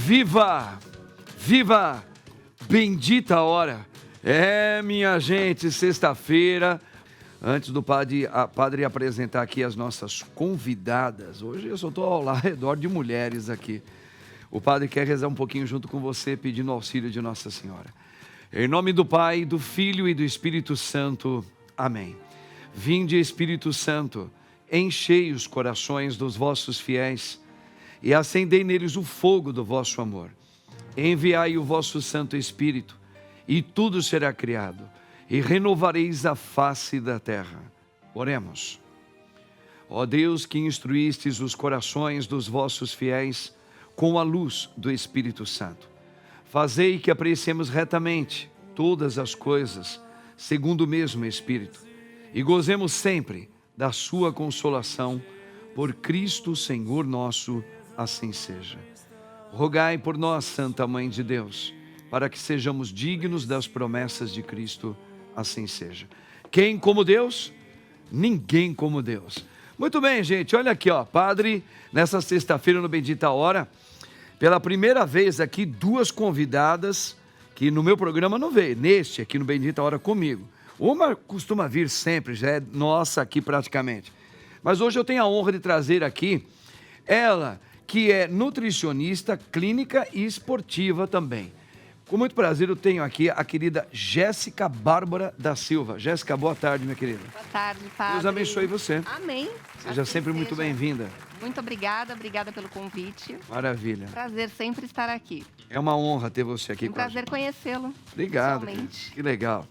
Viva! Viva! Bendita hora! Minha gente, sexta-feira, antes do padre apresentar aqui as nossas convidadas, hoje eu só estou ao redor de mulheres aqui. O padre quer rezar um pouquinho junto com você, pedindo auxílio de Nossa Senhora. Em nome do Pai, do Filho e do Espírito Santo. Amém. Vinde, Espírito Santo, enchei os corações dos vossos fiéis e acendei neles o fogo do vosso amor. Enviai o vosso Santo Espírito, e tudo será criado, e renovareis a face da terra. Oremos. Ó Deus, que instruístes os corações dos vossos fiéis com a luz do Espírito Santo, fazei que apreciemos retamente todas as coisas, segundo o mesmo Espírito, e gozemos sempre da sua consolação, por Cristo Senhor nosso, assim seja. Rogai por nós, Santa Mãe de Deus, para que sejamos dignos das promessas de Cristo, assim seja. Quem como Deus? Ninguém como Deus. Muito bem, gente, olha aqui, ó, padre, nessa sexta-feira no Bendita Hora, pela primeira vez aqui, duas convidadas que no meu programa não veio, neste aqui no Bendita Hora comigo. Uma costuma vir sempre, já é nossa aqui praticamente. Mas hoje eu tenho a honra de trazer aqui ela, que é nutricionista, clínica e esportiva também. Com muito prazer eu tenho aqui a querida Jéssica Bárbara da Silva. Jéssica, boa tarde, minha querida. Boa tarde, padre. Deus abençoe você. Amém. Seja sempre muito bem-vinda. Muito obrigada pelo convite. Maravilha. Prazer sempre estar aqui. É uma honra ter você aqui Um prazer conhecê-lo. Obrigado. Que legal.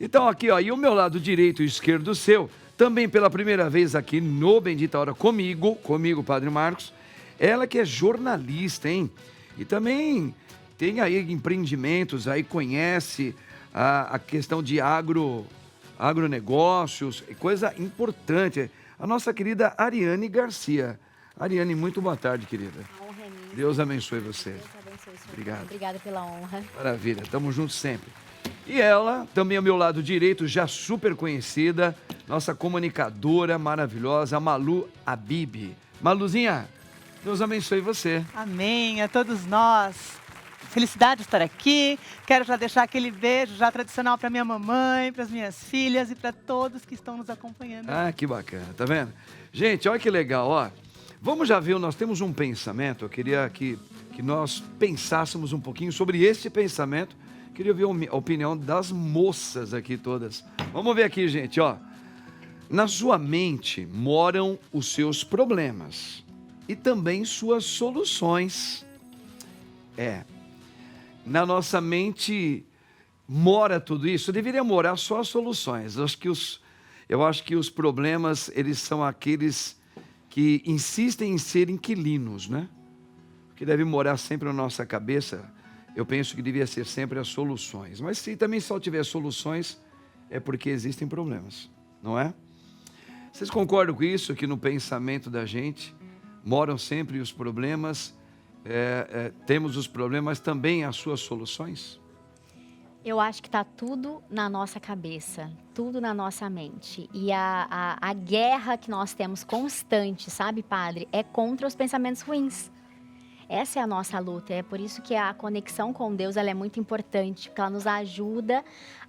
Então aqui, ó, e o meu lado direito e esquerdo seu, também pela primeira vez aqui no Bendita Hora comigo, Padre Marcos, ela que é jornalista, hein? E também tem aí empreendimentos, aí conhece a questão de agronegócios, coisa importante. A nossa querida Ariane Garcia. Ariane, muito boa tarde, querida. A honra é minha. Deus abençoe você. Deus abençoe o senhor. Obrigado. Obrigada pela honra. Maravilha, estamos juntos sempre. E ela, também ao meu lado direito, já super conhecida, nossa comunicadora maravilhosa, a Malu Habib. Maluzinha, Deus abençoe você. Amém, a todos nós. Felicidade de estar aqui. Quero já deixar aquele beijo já tradicional para minha mamãe, para as minhas filhas e para todos que estão nos acompanhando. Ah, que bacana, tá vendo? Gente, olha que legal, ó. Vamos já ver, nós temos um pensamento, eu queria que nós pensássemos um pouquinho sobre esse pensamento. Queria ouvir a opinião das moças aqui todas. Vamos ver aqui, gente, ó. Na sua mente moram os seus problemas e também suas soluções. Na nossa mente mora tudo isso. Deveria morar só as soluções. Eu acho que os problemas, eles são aqueles que insistem em ser inquilinos, né? O que deve morar sempre na nossa cabeça, eu penso que devia ser sempre as soluções. Mas se também só tiver soluções, é porque existem problemas, não é? Vocês concordam com isso? Que no pensamento da gente moram sempre os problemas, temos os problemas, também as suas soluções? Eu acho que está tudo na nossa cabeça, tudo na nossa mente. E a guerra que nós temos constante, sabe, padre, é contra os pensamentos ruins. Essa é a nossa luta, é por isso que a conexão com Deus ela é muito importante, porque ela nos ajuda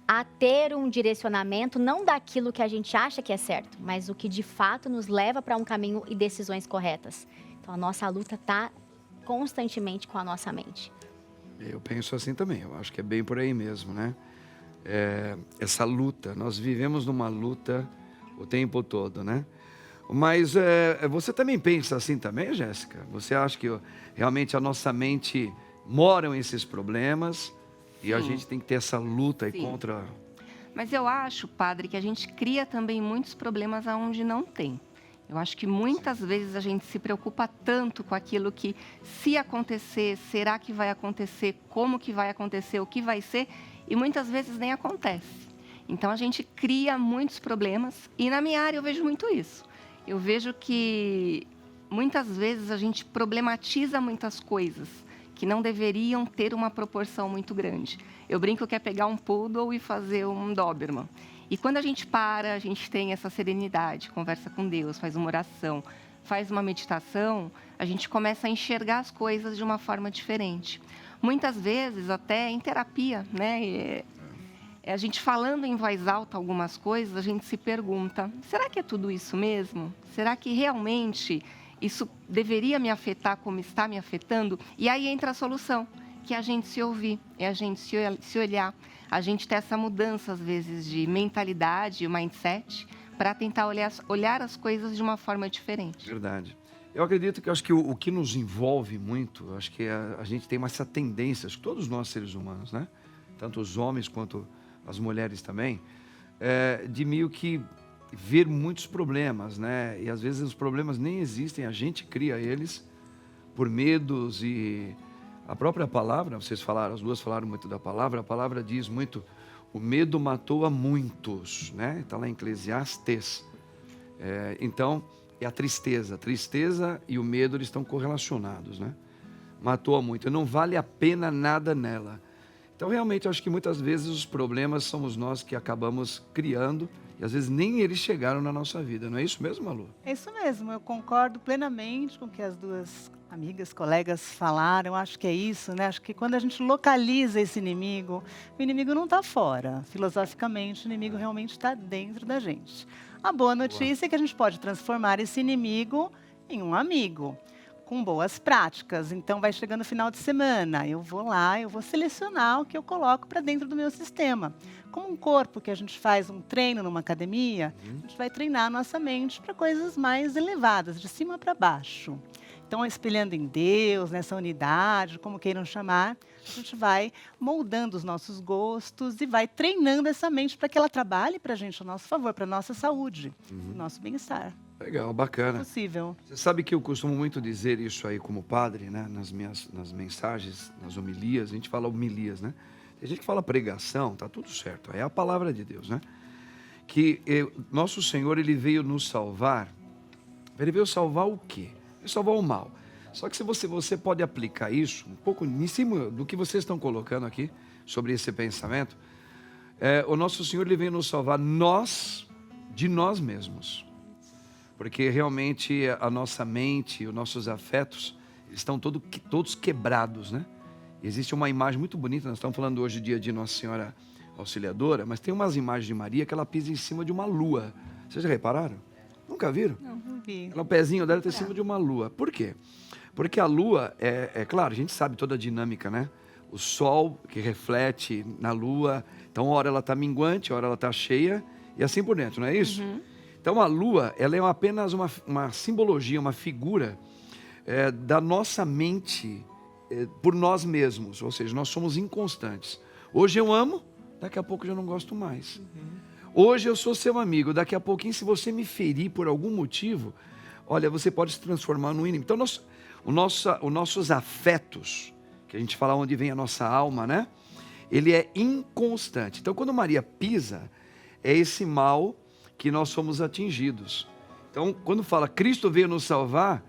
a ter um direcionamento, não daquilo que a gente acha que é certo, mas o que de fato nos leva para um caminho e decisões corretas. Então a nossa luta está constantemente com a nossa mente. Eu penso assim também, eu acho que é bem por aí mesmo, né? Essa luta, nós vivemos numa luta o tempo todo, né? Mas você também pensa assim também, Jéssica? Você acha que realmente a nossa mente moram esses problemas e a gente tem que ter essa luta aí contra... Mas eu acho, padre, que a gente cria também muitos problemas aonde não tem. Eu acho que muitas vezes a gente se preocupa tanto com aquilo que, se acontecer, será que vai acontecer, como que vai acontecer, o que vai ser, e muitas vezes nem acontece. Então a gente cria muitos problemas e na minha área eu vejo muito isso. Eu vejo que muitas vezes a gente problematiza muitas coisas que não deveriam ter uma proporção muito grande. Eu brinco que é pegar um poodle e fazer um Doberman. E quando a gente para, a gente tem essa serenidade, conversa com Deus, faz uma oração, faz uma meditação, a gente começa a enxergar as coisas de uma forma diferente. Muitas vezes, até em terapia, né? A gente falando em voz alta algumas coisas, a gente se pergunta, será que é tudo isso mesmo? Será que realmente isso deveria me afetar como está me afetando? E aí entra a solução, que é a gente se ouvir, é a gente se olhar, a gente ter essa mudança, às vezes, de mentalidade, mindset, para tentar olhar as coisas de uma forma diferente. Verdade. Eu acredito que, acho que o que nos envolve muito, eu acho que a gente tem essa tendência, acho que todos nós seres humanos, né? Tanto os homens quanto as mulheres também, de meio que ver muitos problemas, né? E às vezes os problemas nem existem, a gente cria eles por medos e a própria palavra, vocês falaram, as duas falaram muito da palavra, a palavra diz muito, o medo matou a muitos, né? Está lá em Eclesiastes. Então, é a tristeza e o medo, eles estão correlacionados, né? Matou a muito, não vale a pena nada nela. Então, realmente, eu acho que muitas vezes os problemas somos nós que acabamos criando e às vezes nem eles chegaram na nossa vida. Não é isso mesmo, Malu? É isso mesmo, eu concordo plenamente com o que as duas amigas, colegas falaram. Acho que é isso, né? Acho que quando a gente localiza esse inimigo, o inimigo não está fora. Filosoficamente, o inimigo realmente está dentro da gente. A boa notícia é que a gente pode transformar esse inimigo em um amigo, com boas práticas. Então, vai chegando o final de semana, eu vou lá, eu vou selecionar o que eu coloco para dentro do meu sistema. Como um corpo que a gente faz um treino numa academia, a gente vai treinar a nossa mente para coisas mais elevadas, de cima para baixo. Então, espelhando em Deus, nessa unidade, como queiram chamar, a gente vai moldando os nossos gostos e vai treinando essa mente para que ela trabalhe para a gente a nosso favor, para a nossa saúde, nosso bem-estar. Legal, bacana. Possível. Você sabe que eu costumo muito dizer isso aí como padre, né? Nas mensagens, nas homilias, a gente fala homilias, né? Tem gente que fala pregação, tá tudo certo, é a palavra de Deus, né? Que nosso Senhor, Ele veio nos salvar. Ele veio salvar o quê? Ele veio salvar o mal. Só que se você pode aplicar isso, um pouco em cima do que vocês estão colocando aqui, sobre esse pensamento, o nosso Senhor, Ele veio nos salvar de nós mesmos. Porque realmente a nossa mente, os nossos afetos, estão todos quebrados, né? Existe uma imagem muito bonita, nós estamos falando hoje dia de Nossa Senhora Auxiliadora, mas tem umas imagens de Maria que ela pisa em cima de uma lua. Vocês já repararam? Nunca viram? Não vi. O pezinho dela está em cima de uma lua. Por quê? Porque a lua, claro, a gente sabe toda a dinâmica, né? O sol que reflete na lua, então uma hora ela está minguante, uma hora ela está cheia, e assim por dentro, não é isso? Então a lua, ela é apenas uma simbologia, uma figura da nossa mente por nós mesmos, ou seja, nós somos inconstantes. Hoje eu amo, daqui a pouco eu já não gosto mais. Hoje eu sou seu amigo, daqui a pouquinho, se você me ferir por algum motivo, olha, você pode se transformar num inimigo. Então os nossos afetos, que a gente fala onde vem a nossa alma, né? Ele é inconstante. Então quando Maria pisa, é esse mal que nós somos atingidos. Então, quando fala Cristo veio nos salvar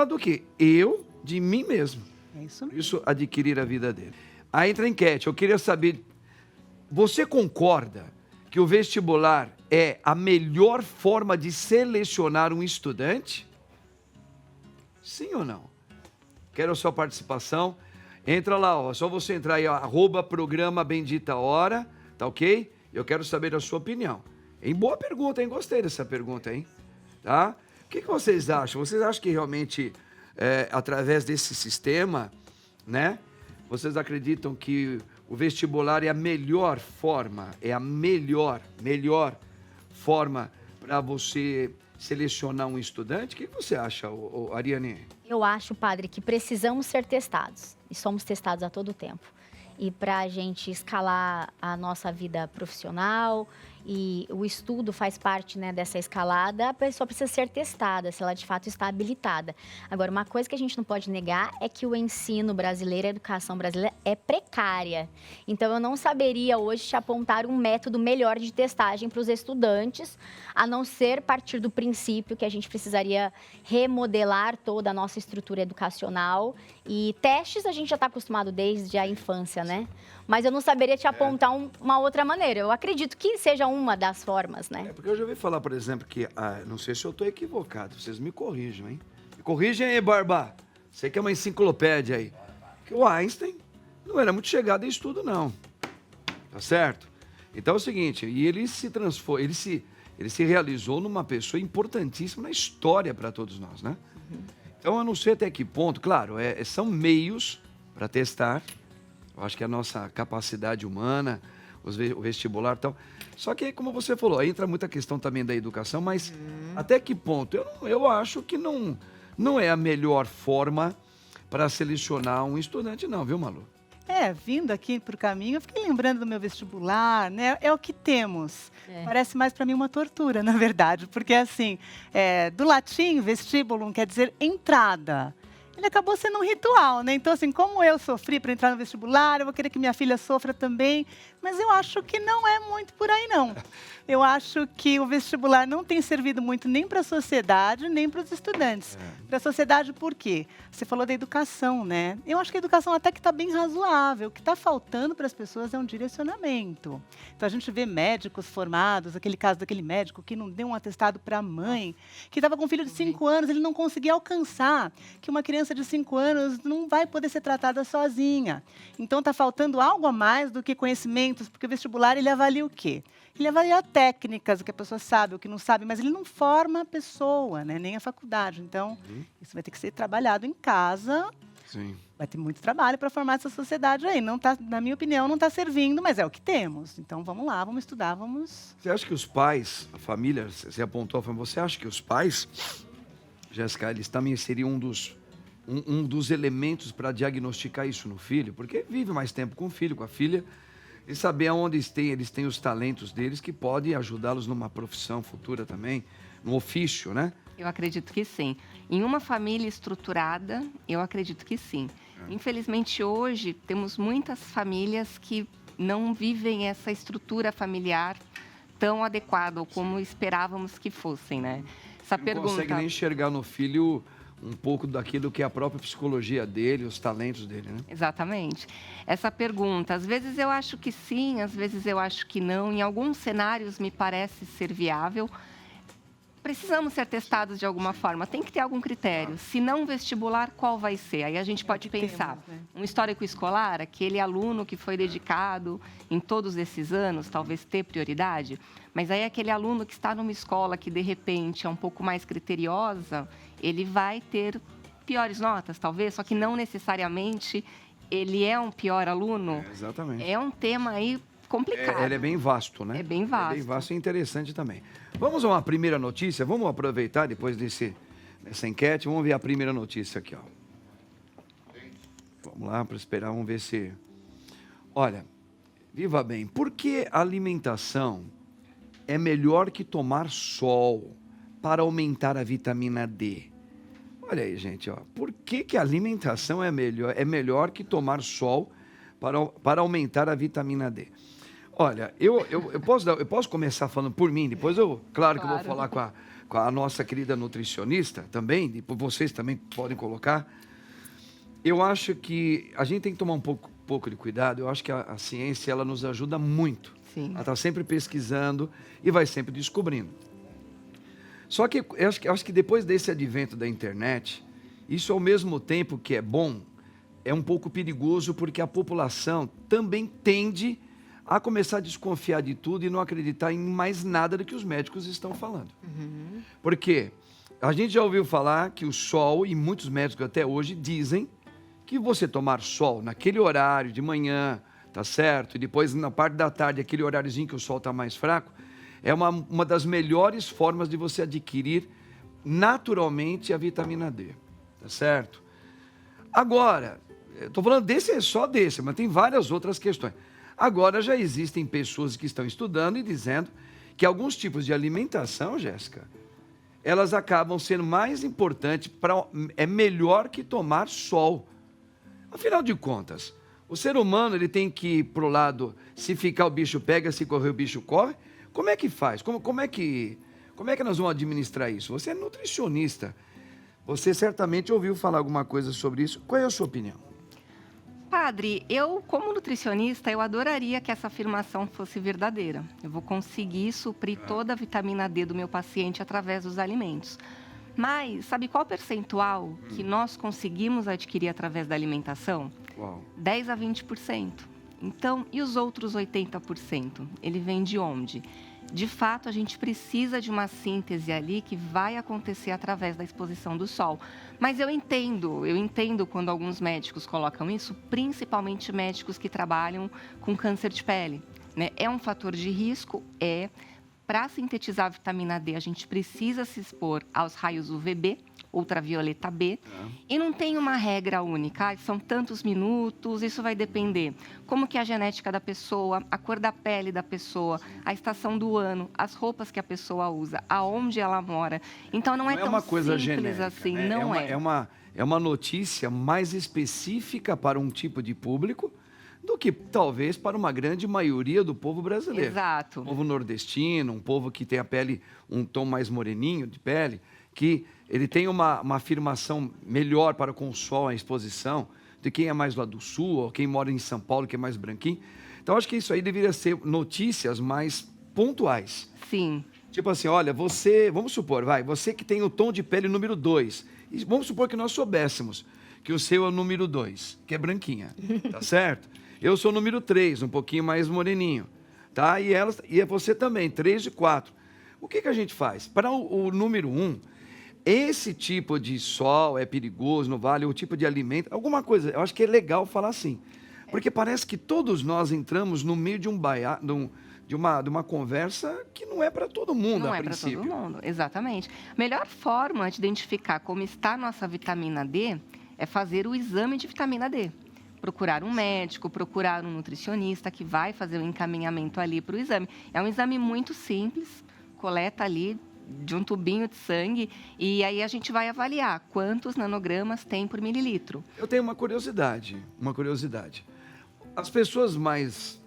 do quê? Eu, de mim mesmo. É isso mesmo. Isso, adquirir a vida dele. Aí entra a enquete, eu queria saber, você concorda que o vestibular é a melhor forma de selecionar um estudante? Sim ou não? Quero a sua participação. Entra lá, ó, só você entrar aí, ó, @programa Bendita Hora, tá ok? Eu quero saber a sua opinião. Hein? Boa pergunta, hein? Gostei dessa pergunta, hein? Tá? O que vocês acham? Vocês acham que realmente, através desse sistema, né? Vocês acreditam que o vestibular é a melhor forma, melhor forma para você selecionar um estudante? O que você acha, Ariane? Eu acho, padre, que precisamos ser testados. E somos testados a todo tempo. E para a gente escalar a nossa vida profissional, e o estudo faz parte, né, dessa escalada, a pessoa precisa ser testada, se ela de fato está habilitada. Agora, uma coisa que a gente não pode negar é que o ensino brasileiro, a educação brasileira é precária. Então, eu não saberia hoje te apontar um método melhor de testagem para os estudantes, a não ser partir do princípio que a gente precisaria remodelar toda a nossa estrutura educacional. E testes a gente já está acostumado desde a infância, né? Mas eu não saberia te apontar uma outra maneira. Eu acredito que seja uma das formas, né? Porque eu já ouvi falar, por exemplo, que, não sei se eu estou equivocado, vocês me corrijam, hein? Me corrigem aí, Barba. Você que é uma enciclopédia aí. Que o Einstein não era muito chegado em estudo, não. Tá certo? Então é o seguinte, e ele se transformou, ele se realizou numa pessoa importantíssima na história para todos nós, né? Então eu não sei até que ponto, claro, são meios para testar, eu acho que a nossa capacidade humana, o vestibular e tal. Só que, como você falou, aí entra muita questão também da educação, mas até que ponto? Eu acho que não é a melhor forma para selecionar um estudante, não, viu, Malu? Vindo aqui para o caminho, eu fiquei lembrando do meu vestibular, né? É o que temos. Parece mais para mim uma tortura, na verdade, porque assim, do latim, vestibulum quer dizer entrada. Ele acabou sendo um ritual, né? Então, assim, como eu sofri para entrar no vestibular, eu vou querer que minha filha sofra também, mas eu acho que não é muito por aí, não. Eu acho que o vestibular não tem servido muito nem para a sociedade, nem para os estudantes. Para a sociedade, por quê? Você falou da educação, né? Eu acho que a educação até que está bem razoável. O que está faltando para as pessoas é um direcionamento. Então, a gente vê médicos formados, aquele caso daquele médico que não deu um atestado para a mãe, que estava com um filho de 5 anos, ele não conseguia alcançar, que uma criança de 5 anos não vai poder ser tratada sozinha. Então, está faltando algo a mais do que conhecimentos, porque o vestibular, ele avalia o quê? Ele avalia técnicas, o que a pessoa sabe, o que não sabe, mas ele não forma a pessoa, né? Nem a faculdade. Então, isso vai ter que ser trabalhado em casa. Sim. Vai ter muito trabalho para formar essa sociedade aí. Não tá, na minha opinião, não está servindo, mas é o que temos. Então, vamos lá, vamos estudar, vamos... Você acha que os pais, a família, você apontou, você acha que os pais, Jéssica, eles também seriam um dos elementos para diagnosticar isso no filho? Porque vive mais tempo com o filho, com a filha, e saber aonde eles têm os talentos deles que podem ajudá-los numa profissão futura também, num ofício, né? Eu acredito que sim. Em uma família estruturada, eu acredito que sim. Infelizmente, hoje, temos muitas famílias que não vivem essa estrutura familiar tão adequada como esperávamos que fossem, né? Essa Não pergunta... consegue nem enxergar no filho um pouco daquilo que é a própria psicologia dele, os talentos dele, né? Exatamente. Essa pergunta, às vezes eu acho que sim, às vezes eu acho que não. Em alguns cenários me parece ser viável. Precisamos ser testados de alguma forma, tem que ter algum critério. Se não vestibular, qual vai ser? Aí a gente pode pensar, um histórico escolar, aquele aluno que foi dedicado em todos esses anos, talvez ter prioridade, mas aí aquele aluno que está numa escola que, de repente, é um pouco mais criteriosa, ele vai ter piores notas, talvez, só que não necessariamente ele é um pior aluno. Exatamente. É um tema aí complicado. Ele é bem vasto, né? É bem vasto. É bem vasto e interessante também. Vamos a uma primeira notícia, vamos aproveitar depois dessa enquete, vamos ver a primeira notícia aqui, ó. Vamos lá, para esperar, vamos ver se... Olha, viva bem, por que a alimentação é melhor que tomar sol para aumentar a vitamina D? Olha aí, gente, ó. Por que a alimentação é melhor que tomar sol para aumentar a vitamina D? Olha, eu posso começar falando por mim, depois claro que eu vou falar com a nossa querida nutricionista também, depois vocês também podem colocar. Eu acho que a gente tem que tomar um pouco de cuidado, eu acho que a ciência ela nos ajuda muito. Sim. Ela está sempre pesquisando e vai sempre descobrindo. Só que eu acho que depois desse advento da internet, isso ao mesmo tempo que é bom, é um pouco perigoso porque a população também tende a começar a desconfiar de tudo e não acreditar em mais nada do que os médicos estão falando. Porque a gente já ouviu falar que o sol, e muitos médicos até hoje dizem que você tomar sol naquele horário de manhã, tá certo? E depois na parte da tarde, aquele horáriozinho que o sol está mais fraco, é uma das melhores formas de você adquirir naturalmente a vitamina D, tá certo? Agora, estou falando só desse, mas tem várias outras questões. Agora já existem pessoas que estão estudando e dizendo que alguns tipos de alimentação, Jéssica, elas acabam sendo mais importantes, é melhor que tomar sol. Afinal de contas, o ser humano ele tem que ir para o lado, se ficar o bicho pega, se correr o bicho corre. Como é que faz? Como é que nós vamos administrar isso? Você é nutricionista, você certamente ouviu falar alguma coisa sobre isso. Qual é a sua opinião? Padre, eu, como nutricionista, eu adoraria que essa afirmação fosse verdadeira. Eu vou conseguir suprir toda a vitamina D do meu paciente através dos alimentos. Mas, sabe qual percentual que nós conseguimos adquirir através da alimentação? Uau. 10 a 20%. Então, e os outros 80%? Ele vem de onde? De fato, a gente precisa de uma síntese ali que vai acontecer através da exposição do sol. Mas eu entendo quando alguns médicos colocam isso, principalmente médicos que trabalham com câncer de pele, né? É um fator de risco, Para sintetizar a vitamina D, a gente precisa se expor aos raios UVB, ultravioleta B, e não tem uma regra única, são tantos minutos, isso vai depender como que é a genética da pessoa, a cor da pele da pessoa, a estação do ano, as roupas que a pessoa usa, aonde ela mora. Então não é tão uma coisa simples genérica, assim, né? não É uma notícia mais específica para um tipo de público do que talvez para uma grande maioria do povo brasileiro. Exato. Um povo nordestino, um povo que tem a pele, um tom mais moreninho de pele, que ele tem uma afirmação melhor para com o sol, a exposição, de quem é mais lá do sul, ou quem mora em São Paulo, que é mais branquinho. Então, acho que isso aí deveria ser notícias mais pontuais. Sim. Tipo assim, olha, vamos supor, você que tem o tom de pele número 2, e vamos supor que nós soubéssemos que o seu é o número 2, que é branquinha, tá certo? Eu sou o número 3, um pouquinho mais moreninho, tá? E você também, 3 e 4. O que a gente faz? Para o número 1, esse tipo de sol é perigoso, não vale, o tipo de alimento, alguma coisa, eu acho que é legal falar assim. Porque parece que todos nós entramos no meio de de uma conversa que não é para todo mundo, Não a é para princípio. todo mundo, exatamente. A melhor forma de identificar como está a nossa vitamina D é fazer o exame de vitamina D. Procurar um médico, procurar um nutricionista que vai fazer o encaminhamento ali para o exame. É um exame muito simples, coleta ali de um tubinho de sangue e aí a gente vai avaliar quantos nanogramas tem por mililitro. Eu tenho uma curiosidade. As pessoas mais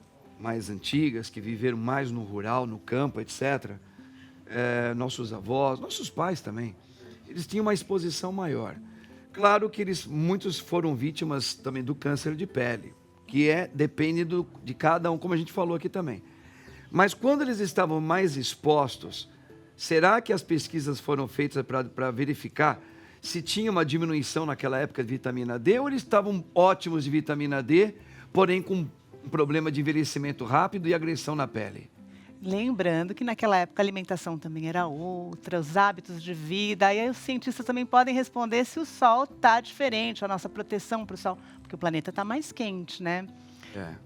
antigas, que viveram mais no rural, no campo, etc., nossos avós, nossos pais também, eles tinham uma exposição maior. Claro que muitos foram vítimas também do câncer de pele, que depende de cada um, como a gente falou aqui também. Mas quando eles estavam mais expostos, será que as pesquisas foram feitas para verificar se tinha uma diminuição naquela época de vitamina D ou eles estavam ótimos de vitamina D, porém com um problema de envelhecimento rápido e agressão na pele? Lembrando que naquela época a alimentação também era outra, os hábitos de vida. Aí os cientistas também podem responder se o sol está diferente, a nossa proteção para o sol, porque o planeta está mais quente, né?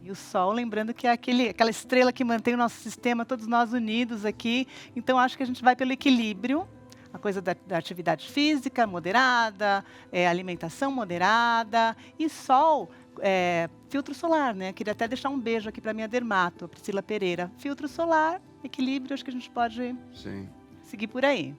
E o sol, lembrando que é aquela estrela que mantém o nosso sistema, todos nós unidos aqui. Então, acho que a gente vai pelo equilíbrio, a coisa da atividade física moderada, alimentação moderada e sol. Filtro solar, né? Queria até deixar um beijo aqui para minha dermato, a Priscila Pereira. Filtro solar, equilíbrio, acho que a gente pode seguir por aí.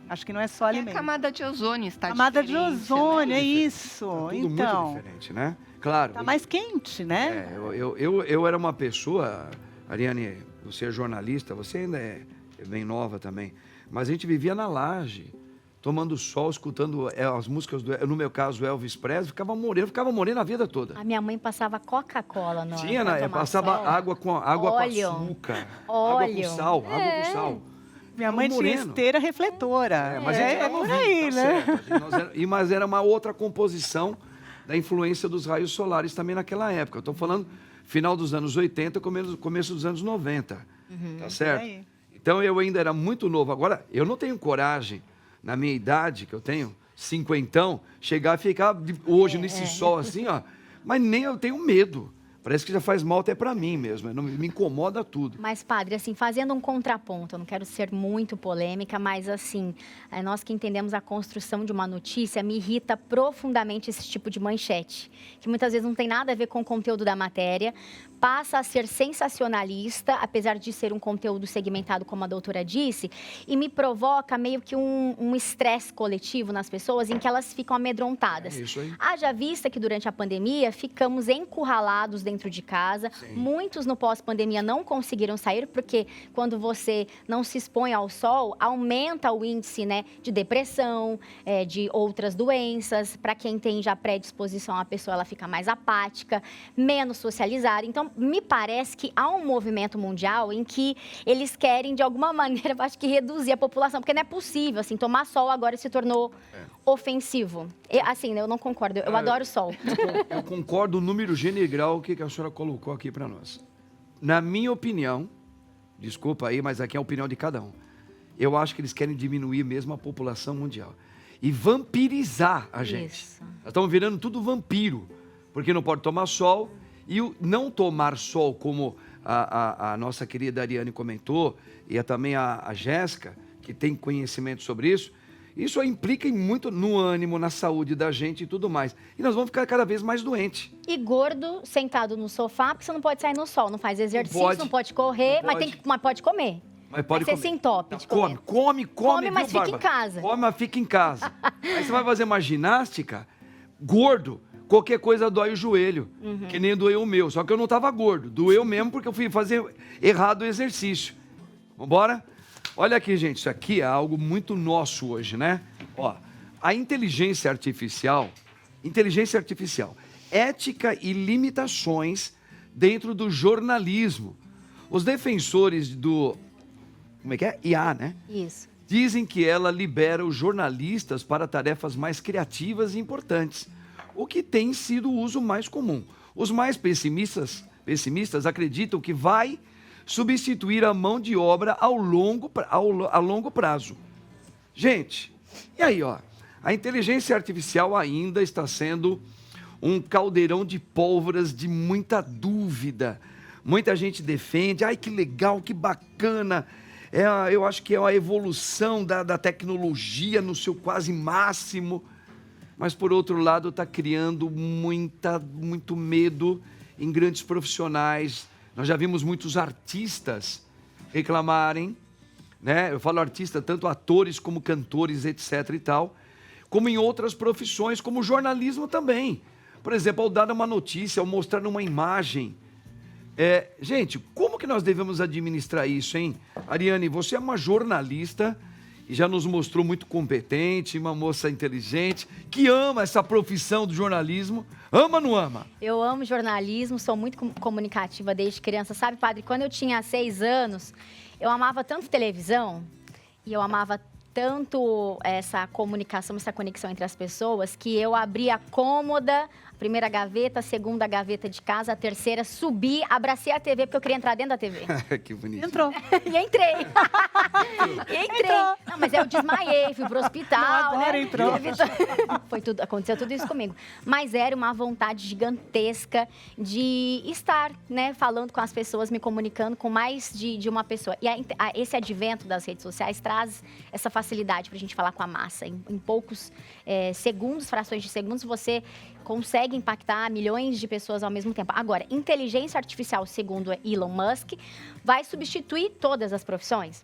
Acho que não é só alimento. A camada de ozônio está camada diferente. de ozônio, né? é isso. Tá tudo Então, muito diferente, né? Claro. tá mais quente, né? Eu era uma pessoa, Ariane, você é jornalista, você ainda é bem nova também, mas a gente vivia na laje, tomando sol, escutando as músicas, no meu caso, Elvis Presley, ficava moreno a vida toda. A minha mãe passava Coca-Cola no Tinha, né? Passava água com açúcar, óleo. água com sal. Minha mãe tinha esteira refletora. Mas a gente era por novinho, aí, tá né? certo. Mas era uma outra composição da influência dos raios solares também naquela época. Eu estou falando final dos anos 80, começo dos anos 90, tá certo? Então eu ainda era muito novo. Agora, eu não tenho coragem, na minha idade, que eu tenho, 50, chegar e ficar hoje nesse sol assim, ó. Mas nem eu tenho medo. Parece que já faz mal até para mim mesmo, me incomoda tudo. Mas, padre, assim, fazendo um contraponto, eu não quero ser muito polêmica, mas, assim, nós que entendemos a construção de uma notícia, me irrita profundamente esse tipo de manchete, que muitas vezes não tem nada a ver com o conteúdo da matéria, passa a ser sensacionalista, apesar de ser um conteúdo segmentado, como a doutora disse, e me provoca meio que um estresse coletivo nas pessoas, em que elas ficam amedrontadas. É isso aí. Haja vista que, durante a pandemia, ficamos encurralados dentro dentro de casa. Sim. Muitos no pós-pandemia não conseguiram sair, porque quando você não se expõe ao sol, aumenta o índice, né, de depressão, de outras doenças. Para quem tem já predisposição, a pessoa ela fica mais apática, menos socializada. Então, me parece que há um movimento mundial em que eles querem, de alguma maneira, acho que reduzir a população, porque não é possível, assim, tomar sol agora se tornou ofensivo. Assim, eu não concordo, eu adoro sol. Eu concordo no número general que a senhora colocou aqui para nós. Na minha opinião, desculpa aí, mas aqui é a opinião de cada um. Eu acho que eles querem diminuir mesmo a população mundial. E vampirizar a gente. Isso. Nós estamos virando tudo vampiro, porque não pode tomar sol. E o não tomar sol, como a nossa querida Ariane comentou, e também a Jéssica, que tem conhecimento sobre isso implica muito no ânimo, na saúde da gente e tudo mais. E nós vamos ficar cada vez mais doentes. E gordo, sentado no sofá, porque você não pode sair no sol, não faz exercício, não pode correr, não mas pode comer. Mas pode Mas você se entope de comer. Come, mas viu, fica em casa. Come, mas fica em casa. Aí você vai fazer uma ginástica, gordo, qualquer coisa dói o joelho, que nem doeu o meu. Só que eu não estava gordo, doeu mesmo porque eu fui fazer errado o exercício. Vambora? Olha aqui, gente, isso aqui é algo muito nosso hoje, né? Ó, a inteligência artificial, ética e limitações dentro do jornalismo. Os defensores do, como é que é? IA, né? Isso. Dizem que ela libera os jornalistas para tarefas mais criativas e importantes, o que tem sido o uso mais comum. Os mais pessimistas acreditam que vai substituir a mão de obra a longo prazo. Gente, e aí, ó? A inteligência artificial ainda está sendo um caldeirão de pólvoras de muita dúvida. Muita gente defende, ai que legal, que bacana. Eu acho que é uma evolução da tecnologia no seu quase máximo. Mas, por outro lado, está criando muito medo em grandes profissionais. Nós já vimos muitos artistas reclamarem, né? Eu falo artista, tanto atores como cantores, etc. e tal, como em outras profissões, como jornalismo também. Por exemplo, ao dar uma notícia, ao mostrar uma imagem. Gente, como que nós devemos administrar isso, hein? Ariane, você é uma jornalista e já nos mostrou muito competente, uma moça inteligente, que ama essa profissão do jornalismo. Ama ou não ama? Eu amo jornalismo, sou muito comunicativa desde criança. Sabe, padre, quando eu tinha 6 anos, eu amava tanto televisão e eu amava tanto essa comunicação, essa conexão entre as pessoas, que eu abri a cômoda, a primeira gaveta, a segunda gaveta de casa, a terceira, subi, abracei a TV, porque eu queria entrar dentro da TV. Que bonito. Entrou. E entrei. Não, mas eu desmaiei, fui pro hospital. Não, agora né? entrou. Aconteceu tudo isso comigo. Mas era uma vontade gigantesca de estar, né, falando com as pessoas, me comunicando com mais de uma pessoa. E esse advento das redes sociais traz essa facilidade pra gente falar com a massa. Em poucos segundos, frações de segundos, você consegue impactar milhões de pessoas ao mesmo tempo. Agora, inteligência artificial, segundo Elon Musk, vai substituir todas as profissões?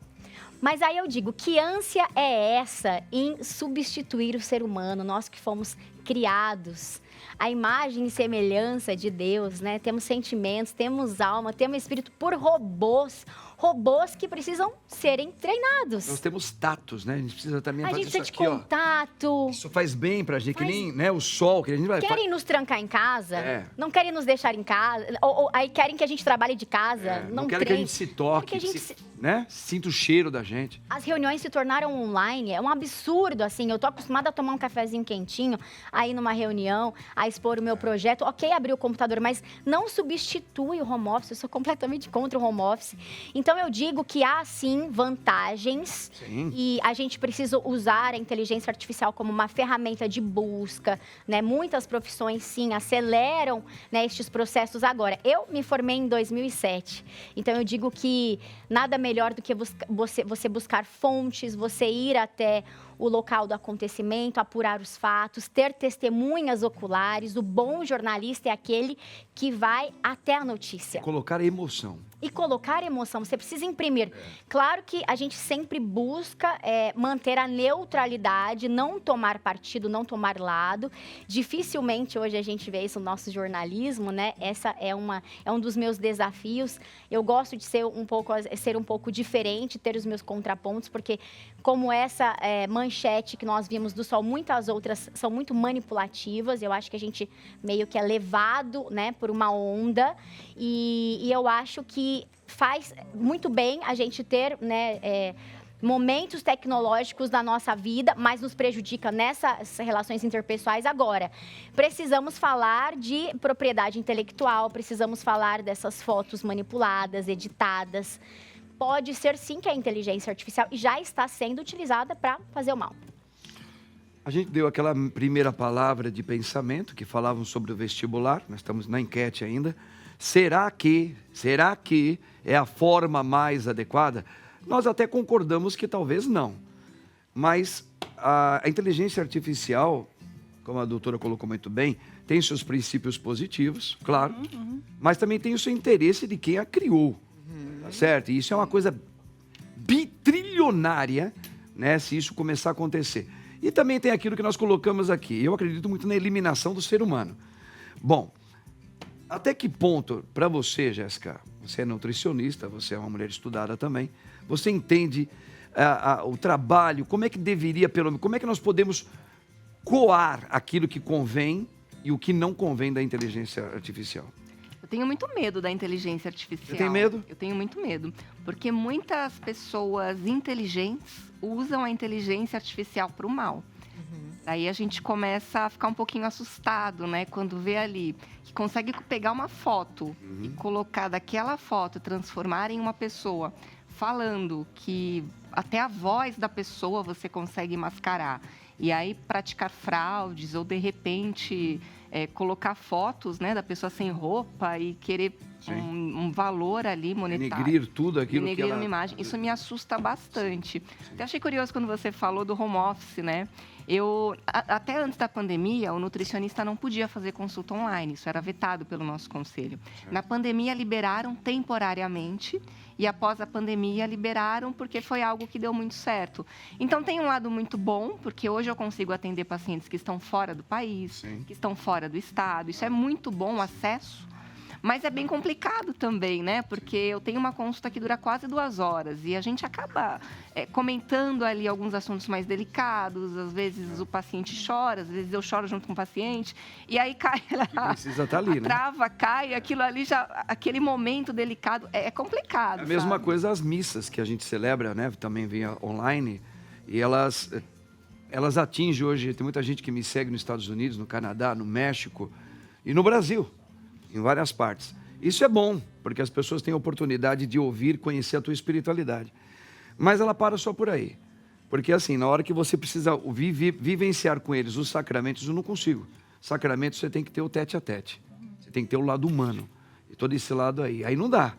Mas aí eu digo, que ânsia é essa em substituir o ser humano, nós que fomos criados, a imagem e semelhança de Deus, né? Temos sentimentos, temos alma, temos espírito por robôs que precisam serem treinados. Nós temos tatos, né? A gente precisa também fazer gente isso precisa aqui, de contato. Ó. Isso faz bem pra gente, que nem, né, o sol, que a gente vai... Querem nos trancar em casa, não querem nos deixar em casa, ou aí querem que a gente trabalhe de casa, não querem que a gente se toque, né? Sinta o cheiro da gente. As reuniões se tornaram online, é um absurdo, assim, eu tô acostumada a tomar um cafezinho quentinho, aí numa reunião, a expor o meu projeto, ok, abrir o computador, mas não substitui o home office, eu sou completamente contra o home office. Então eu digo que há, sim, vantagens. Sim. E a gente precisa usar a inteligência artificial como uma ferramenta de busca, né? Muitas profissões, sim, aceleram, né, estes processos agora. Eu me formei em 2007, então eu digo que nada melhor do que você buscar fontes, você ir até o local do acontecimento, apurar os fatos, ter testemunhas oculares. O bom jornalista é aquele que vai até a notícia. Colocar emoção. E colocar emoção, você precisa imprimir. Claro que a gente sempre busca manter a neutralidade, não tomar partido, não tomar lado. Dificilmente hoje a gente vê isso no nosso jornalismo, né? Essa é um dos meus desafios. Eu gosto de ser um pouco diferente, ter os meus contrapontos, porque como essa manchete que nós vimos do Sol, muitas outras são muito manipulativas. Eu acho que a gente meio que é levado, né, por uma onda. E eu acho que faz muito bem a gente ter, né, momentos tecnológicos da nossa vida, mas nos prejudica nessas relações interpessoais agora. Precisamos falar de propriedade intelectual, precisamos falar dessas fotos manipuladas, editadas. Pode ser sim que a inteligência artificial já está sendo utilizada para fazer o mal. A gente deu aquela primeira palavra de pensamento que falavam sobre o vestibular, nós estamos na enquete ainda. Será que é a forma mais adequada? Nós até concordamos que talvez não. Mas a inteligência artificial, como a doutora colocou muito bem, tem seus princípios positivos, claro, mas também tem o seu interesse de quem a criou, tá certo? E isso é uma coisa bitrilionária, né, se isso começar a acontecer. E também tem aquilo que nós colocamos aqui. Eu acredito muito na eliminação do ser humano. Bom, até que ponto, para você, Jéssica, você é nutricionista, você é uma mulher estudada também, você entende o trabalho, como é que deveria, como é que nós podemos coar aquilo que convém e o que não convém da inteligência artificial? Eu tenho muito medo da inteligência artificial. Você tem medo? Eu tenho muito medo, porque muitas pessoas inteligentes usam a inteligência artificial para o mal. Aí a gente começa a ficar um pouquinho assustado, né? Quando vê ali que consegue pegar uma foto e colocar daquela foto, transformar em uma pessoa falando que até a voz da pessoa você consegue mascarar. E aí praticar fraudes ou, de repente, colocar fotos, né, da pessoa sem roupa e querer um valor ali monetário. Denegrir tudo aquilo que ela... uma imagem. Isso me assusta bastante. Até achei curioso quando você falou do home office, né? Até antes da pandemia, o nutricionista não podia fazer consulta online. Isso era vetado pelo nosso conselho. Na pandemia, liberaram temporariamente. E após a pandemia, liberaram porque foi algo que deu muito certo. Então, tem um lado muito bom, porque hoje eu consigo atender pacientes que estão fora do país, que estão fora do estado. Isso é muito bom, o acesso. Mas é bem complicado também, né? Porque eu tenho uma consulta que dura quase 2 horas e a gente acaba comentando ali alguns assuntos mais delicados. Às vezes o paciente chora, às vezes eu choro junto com o paciente. E aí cai precisa estar ali, a trava, cai, aquilo ali já, aquele momento delicado, é complicado. A mesma sabe? coisa as missas que a gente celebra, né? Também via online. E elas atingem hoje, tem muita gente que me segue nos Estados Unidos, no Canadá, no México e no Brasil. Em várias partes. Isso é bom, porque as pessoas têm a oportunidade de ouvir, conhecer a tua espiritualidade. Mas ela para só por aí. Porque assim, na hora que você precisa vivenciar com eles os sacramentos, eu não consigo. Sacramentos você tem que ter o tete a tete. Você tem que ter o lado humano. E todo esse lado aí. Aí não dá.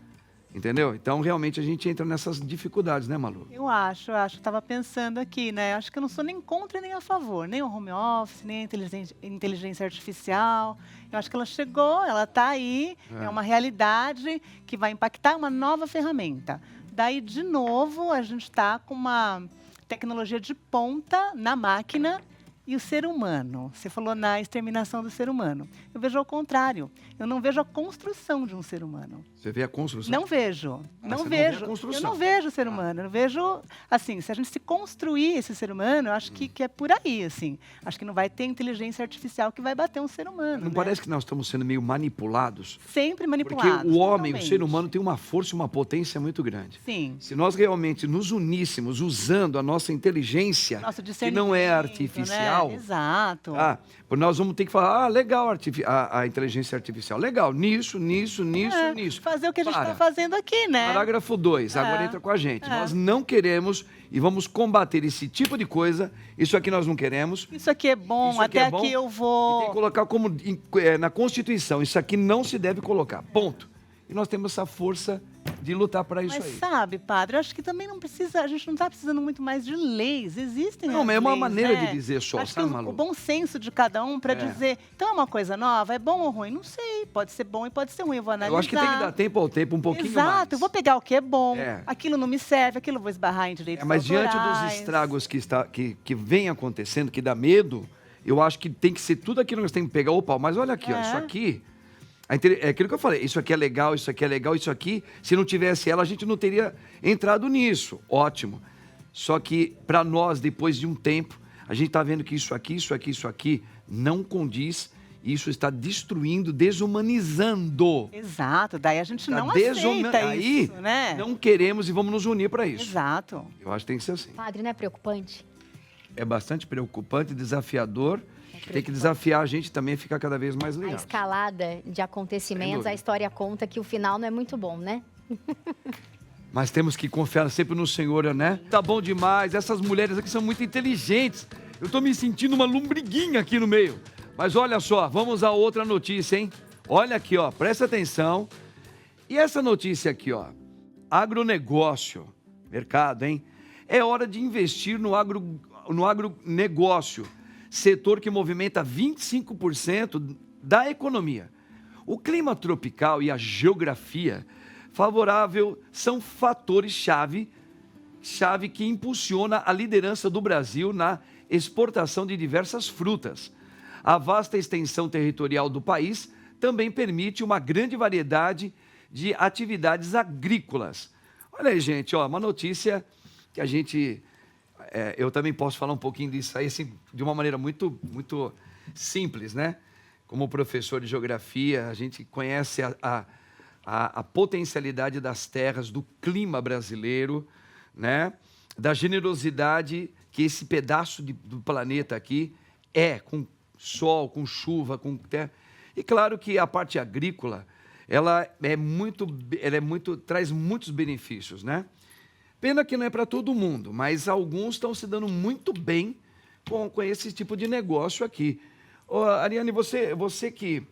Entendeu? Então, realmente, a gente entra nessas dificuldades, né, Malu? Eu acho. Estava pensando aqui, né? Acho que eu não sou nem contra nem a favor. Nem o home office, nem a inteligência artificial. Eu acho que ela chegou, ela está aí. É uma realidade que vai impactar uma nova ferramenta. Daí, de novo, a gente está com uma tecnologia de ponta na máquina. E o ser humano? Você falou na exterminação do ser humano. Eu vejo ao contrário. Eu não vejo a construção de um ser humano. Você vê a construção? Não vejo. Não vejo. Eu não vejo o ser humano. Eu vejo, assim, se a gente se construir esse ser humano, eu acho que é por aí, assim. Acho que não vai ter inteligência artificial que vai bater um ser humano. Não parece que nós estamos sendo meio manipulados? Sempre manipulados. Porque o homem, o ser humano, tem uma força e uma potência muito grande. Sim. Se nós realmente nos uníssemos usando a nossa inteligência, que não é artificial... Né? Exato. Nós vamos ter que falar, legal a inteligência artificial. Legal, nisso. Fazer o que a gente está fazendo aqui, né? Parágrafo 2, agora entra com a gente. Nós não queremos e vamos combater esse tipo de coisa. Isso aqui nós não queremos. Isso aqui é bom, até aqui eu vou... E tem que colocar como na Constituição. Isso aqui não se deve colocar, ponto. E nós temos essa força de lutar para isso Mas aí. sabe, padre, eu acho que também não precisa, a gente não está precisando muito mais de leis. Existem Não, as mas é uma leis, maneira né? de dizer só, Acho sabe, que Malu? o bom senso de cada um para É. dizer, então é uma coisa nova, é bom ou ruim? Não sei, pode ser bom e pode ser ruim, eu vou analisar. Eu acho que tem que dar tempo ao tempo, um pouquinho Exato, mais. eu vou pegar o que é bom, É. aquilo não me serve, aquilo eu vou esbarrar em direitos Mas diante dos autorais. estragos que vem acontecendo, que dá medo, eu acho que tem que ser tudo aquilo que nós temos que pegar. Opa, mas olha aqui, ó, isso aqui... É aquilo que eu falei, isso aqui é legal, isso aqui é legal, isso aqui, se não tivesse ela, a gente não teria entrado nisso. Ótimo. Só que, para nós, depois de um tempo, a gente está vendo que isso aqui não condiz, e isso está destruindo, desumanizando. Exato, daí a gente Tá não aceita Aí, isso, né? não queremos e vamos nos unir para isso. Exato. Eu acho que tem que ser assim. Padre, não é preocupante? É bastante preocupante, desafiador. Tem que desafiar a gente também a ficar cada vez mais A ligado. escalada de Sem acontecimentos, dúvida. a história conta que o final não é muito bom, né? Mas temos que confiar sempre no Senhor, né? Tá bom demais. Essas mulheres aqui são muito inteligentes. Eu tô me sentindo uma lombriguinha aqui no meio. Mas olha só, vamos a outra notícia, hein? Olha aqui, ó, presta atenção. E essa notícia aqui, ó. Agronegócio, mercado, hein? É hora de investir no agronegócio, setor que movimenta 25% da economia. O clima tropical e a geografia favorável são fatores-chave que impulsiona a liderança do Brasil na exportação de diversas frutas. A vasta extensão territorial do país também permite uma grande variedade de atividades agrícolas. Olha aí, gente, ó, uma notícia que a gente... eu também posso falar um pouquinho disso aí, assim, de uma maneira muito, muito simples, né? Como professor de geografia, a gente conhece a potencialidade das terras, do clima brasileiro, né? Da generosidade que esse pedaço do planeta aqui com sol, com chuva, com terra. E claro que a parte agrícola, ela traz muitos benefícios, né? Pena que não é para todo mundo, mas alguns estão se dando muito bem com esse tipo de negócio aqui. Ô, Ariane, você que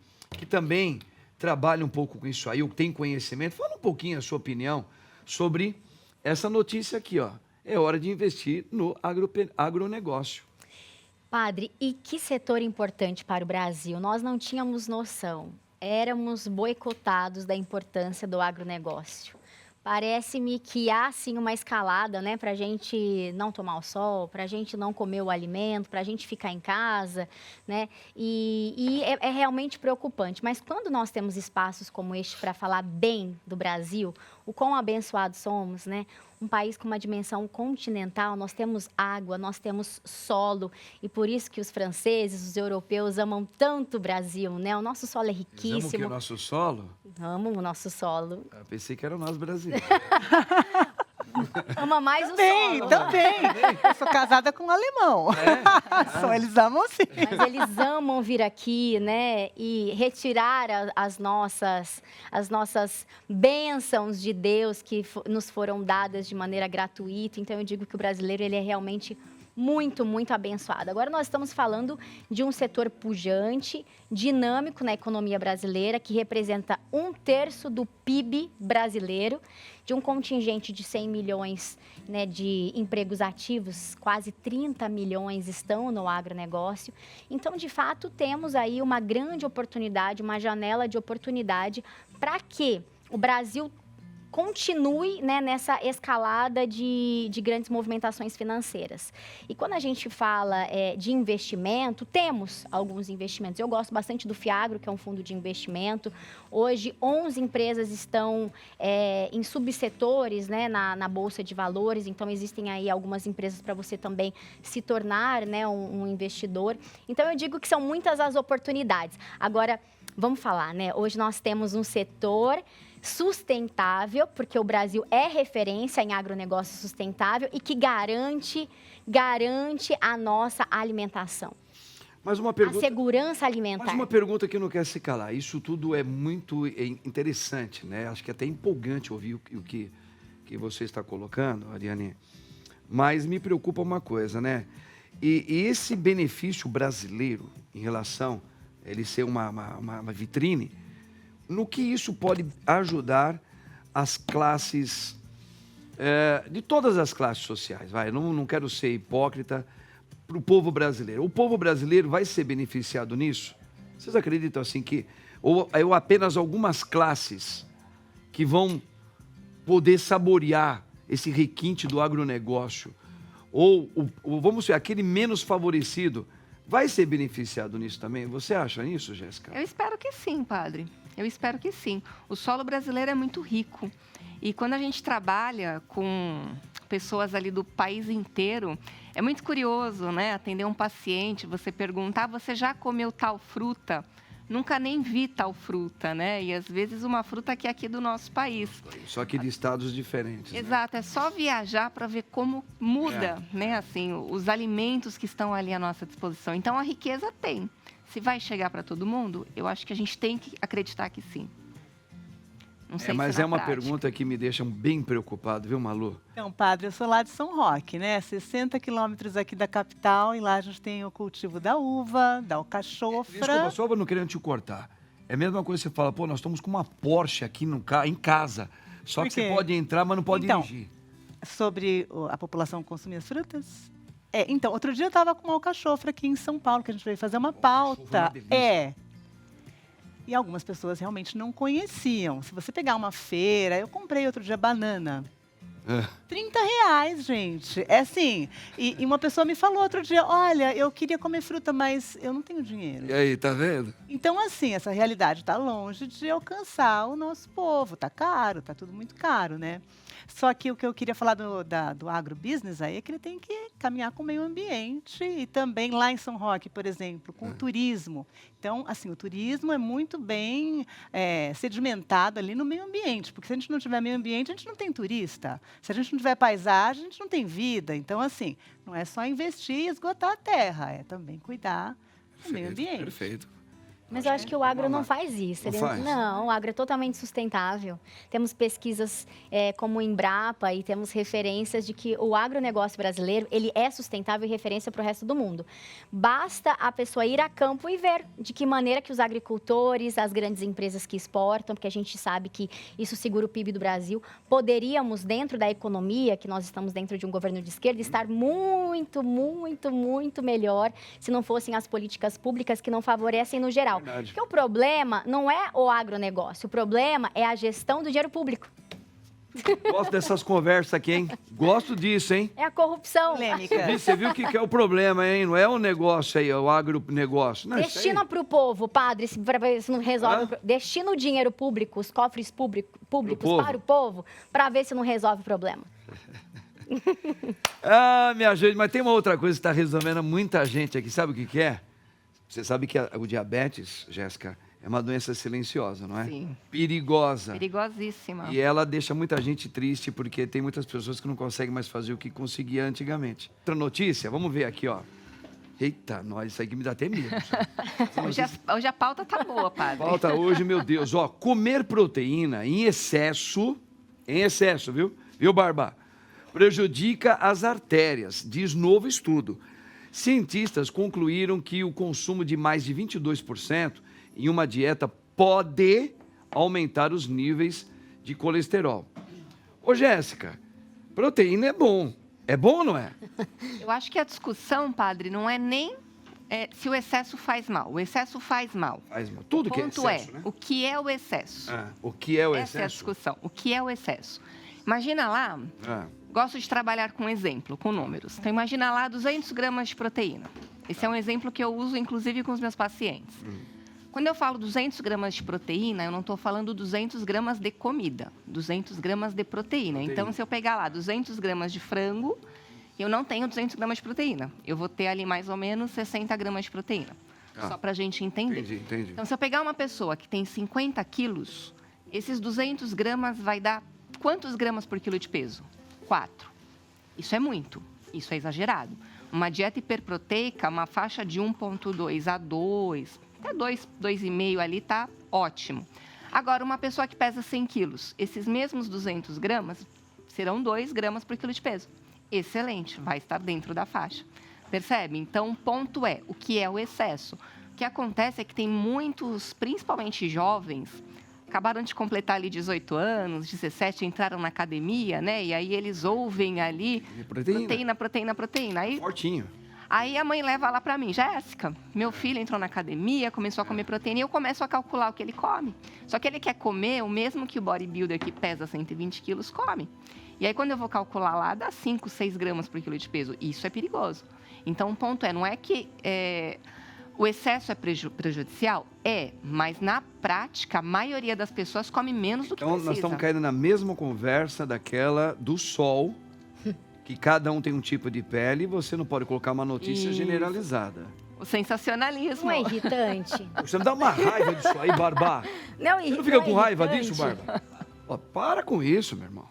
também trabalha um pouco com isso aí, ou tem conhecimento, fala um pouquinho a sua opinião sobre essa notícia aqui, ó. É hora de investir no agronegócio. Padre, e que setor importante para o Brasil? Nós não tínhamos noção. Éramos boicotados da importância do agronegócio. Parece-me que há, sim, uma escalada, né, para a gente não tomar o sol, para a gente não comer o alimento, para a gente ficar em casa, né, e é realmente preocupante. Mas quando nós temos espaços como este para falar bem do Brasil, o quão abençoados somos, né, um país com uma dimensão continental, nós temos água, nós temos solo, e por isso que os franceses, os europeus amam tanto o Brasil, né, o nosso solo é Vamos riquíssimo. que o nosso solo? Amo o nosso solo. Eu pensei que era nós brasileiros. Ama mais o Também, solo. também. Eu sou casada com um alemão. Só eles amam sim. Mas eles amam vir aqui, né, e retirar as nossas bênçãos de Deus que nos foram dadas de maneira gratuita. Então eu digo que o brasileiro, ele é realmente muito, muito abençoado. Agora nós estamos falando de um setor pujante, dinâmico na economia brasileira, que representa 1/3 do PIB brasileiro, de um contingente de 100 milhões, né, de empregos ativos, quase 30 milhões estão no agronegócio. Então, de fato, temos aí uma grande oportunidade, uma janela de oportunidade para que o Brasil continue, né, nessa escalada de grandes movimentações financeiras. E quando a gente fala de investimento, temos alguns investimentos. Eu gosto bastante do Fiagro, que é um fundo de investimento. Hoje, 11 empresas estão em subsetores, né, na Bolsa de Valores. Então, existem aí algumas empresas para você também se tornar, né, um investidor. Então, eu digo que são muitas as oportunidades. Agora, vamos falar, né? Hoje nós temos um setor sustentável, porque o Brasil é referência em agronegócio sustentável e que garante a nossa alimentação. Mas uma A pergunta, segurança alimentar. mas uma pergunta que não quer se calar. Isso tudo é muito interessante, né? Acho que é até empolgante ouvir o que você está colocando, Ariane. Mas me preocupa uma coisa, né? E esse benefício brasileiro em relação a ele ser uma vitrine, no que isso pode ajudar as classes, de todas as classes sociais, vai, não quero ser hipócrita, para o povo brasileiro. O povo brasileiro vai ser beneficiado nisso? Vocês acreditam assim que ou apenas algumas classes que vão poder saborear esse requinte do agronegócio? Ou vamos ver, aquele menos favorecido vai ser beneficiado nisso também? Você acha isso, Jéssica? Eu espero que sim, padre. Eu espero que sim. O solo brasileiro é muito rico. E quando a gente trabalha com pessoas ali do país inteiro, é muito curioso, né? Atender um paciente, você perguntar, você já comeu tal fruta? Nunca nem vi tal fruta, né? E às vezes uma fruta que é aqui do nosso país. Só que de estados diferentes. Exato, né? é só viajar para ver como muda, né? Assim, os alimentos que estão ali à nossa disposição. Então a riqueza tem. Se vai chegar para todo mundo, eu acho que a gente tem que acreditar que sim. Não sei Mas se é uma prática. pergunta que me deixa bem preocupado, viu, Malu? Então, padre, eu sou lá de São Roque, né? 60 quilômetros aqui da capital, e lá a gente tem o cultivo da uva, da alcachofra. Desculpa, só não querendo te cortar. É a mesma coisa que você fala, pô, nós estamos com uma Porsche aqui em casa. Só Por que você quê? pode entrar, mas não pode Então, dirigir. Sobre a população consumir as frutas? Então, outro dia eu estava com uma alcachofra aqui em São Paulo, que a gente veio fazer uma Alcachofra é uma pauta. delícia. E algumas pessoas realmente não conheciam. Se você pegar uma feira, eu comprei outro dia banana. R$30, gente. É assim. E uma pessoa me falou outro dia, olha, eu queria comer fruta, mas eu não tenho dinheiro. E aí, tá vendo? Então, assim, essa realidade está longe de alcançar o nosso povo. Está caro, está tudo muito caro, né? Só que o que eu queria falar do agrobusiness aí é que ele tem que caminhar com o meio ambiente e também lá em São Roque, por exemplo, com o turismo. Então, assim, o turismo é muito bem sedimentado ali no meio ambiente, porque se a gente não tiver meio ambiente, a gente não tem turista. Se a gente não tiver paisagem, a gente não tem vida. Então, assim, não é só investir e esgotar a terra, é também cuidar do meio ambiente. Perfeito. Mas eu acho que o agro não faz isso. Não Ele faz? não, o agro é totalmente sustentável. Temos pesquisas como o Embrapa e temos referências de que o agronegócio brasileiro ele é sustentável e referência para o resto do mundo. Basta a pessoa ir a campo e ver de que maneira que os agricultores, as grandes empresas que exportam, porque a gente sabe que isso segura o PIB do Brasil, poderíamos, dentro da economia, que nós estamos dentro de um governo de esquerda, estar muito, muito, muito melhor se não fossem as políticas públicas que não favorecem no geral. Verdade. Porque o problema não é o agronegócio, o problema é a gestão do dinheiro público. Gosto dessas conversas aqui, hein? Gosto disso, hein? É a corrupção. Polêmica. Você viu o que é o problema, hein? Não é o negócio aí, é o agronegócio. Não, isso aí- Destina para o povo, padre, se não resolve. Destina o dinheiro público, os cofres públicos povo. para o povo, para ver se não resolve o problema. Ah, minha gente, mas tem uma outra coisa que está resolvendo muita gente aqui. Sabe o que é? Você sabe que o diabetes, Jéssica, é uma doença silenciosa, não é? Sim. Perigosa. Perigosíssima. E ela deixa muita gente triste porque tem muitas pessoas que não conseguem mais fazer o que conseguia antigamente. Outra notícia, vamos ver aqui, ó. Eita, nós, isso aqui me dá até medo. Hoje a pauta tá boa, padre. Falta hoje, meu Deus, ó, comer proteína em excesso, viu? Viu, Barba? Prejudica as artérias, diz novo estudo. Cientistas concluíram que o consumo de mais de 22% em uma dieta pode aumentar os níveis de colesterol. Ô, Jéssica, proteína é bom. É bom ou não é? Eu acho que a discussão, padre, não é nem se o excesso faz mal. O excesso faz mal. Faz mal. Tudo O que é ponto excesso, né? o que é o excesso? O que é o Essa é a excesso? discussão. O que é o excesso? Imagina lá, gosto de trabalhar com exemplo, com números. Então, imagina lá 200 gramas de proteína. Esse é um exemplo que eu uso, inclusive, com os meus pacientes. Quando eu falo 200 gramas de proteína, eu não estou falando 200 gramas de comida, 200 gramas de proteína. Então, se eu pegar lá 200 gramas de frango, eu não tenho 200 gramas de proteína. Eu vou ter ali mais ou menos 60 gramas de proteína. Só para a gente entender. Entendi. Então, se eu pegar uma pessoa que tem 50 quilos, esses 200 gramas vai dar quantos gramas por quilo de peso? 4. Isso é muito. Isso é exagerado. Uma dieta hiperproteica, uma faixa de 1,2 a 2, até 2,5 ali está ótimo. Agora, uma pessoa que pesa 100 quilos, esses mesmos 200 gramas serão 2 gramas por quilo de peso. Excelente, vai estar dentro da faixa. Percebe? Então, o ponto é, o que é o excesso? O que acontece é que tem muitos, principalmente jovens, acabaram de completar ali 18 anos, 17, entraram na academia, né? E aí eles ouvem ali proteína. Fortinho. Aí a mãe leva lá para mim, Jéssica, meu filho entrou na academia, começou a comer proteína e eu começo a calcular o que ele come. Só que ele quer comer o mesmo que o bodybuilder que pesa 120 quilos come. E aí quando eu vou calcular lá, dá 5, 6 gramas por quilo de peso. Isso é perigoso. Então o ponto não é que o excesso é prejudicial? É, mas na prática a maioria das pessoas come menos do que precisa. Então nós estamos caindo na mesma conversa daquela do sol, que cada um tem um tipo de pele e você não pode colocar uma notícia generalizada. O sensacionalismo. Não é irritante? Você me dá uma raiva disso aí, Barbá. Não, Você não fica com raiva irritante? disso, Barba? Ó, para com isso, meu irmão.